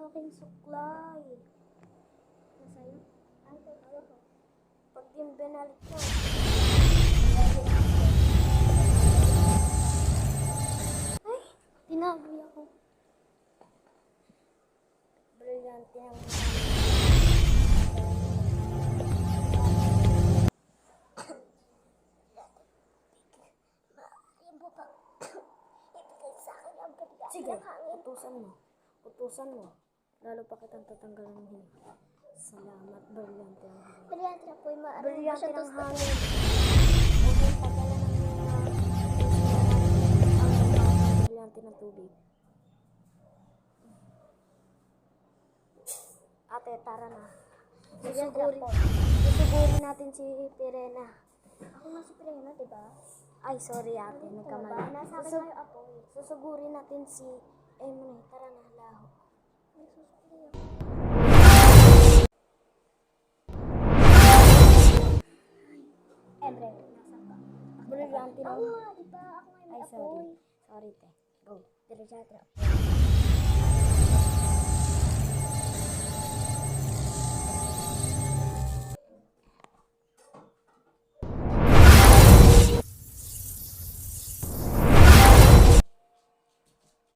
aking suklay. Nasa'yo? Ay, tawag ko. Pag yung binalik ko. Ay, tinagoy ako. Brilyante ang sige, utusan mo. Utusan mo. Lalo pa kitang tatanggalan ng hininga. Salamat, brilyante ang hangin. Brilyante na po yung Brilyante siya ang toast. hangin. Huwag yung pagkalan ng ang brilyante ng tubig. Ate, tara na. Susugurin natin si Pirena. Ako nga si Pirena, diba? Ay, sorry ate, nagkamali. Nasa akin nga yung apoy. Susugurin natin si Emre. Tara na, laho. Emre, nasan ka? Brilyante Ako lang. nga, diba? Ako nga yung Ay, apoy. sorry. Sorry, te. Go. Brilyante na.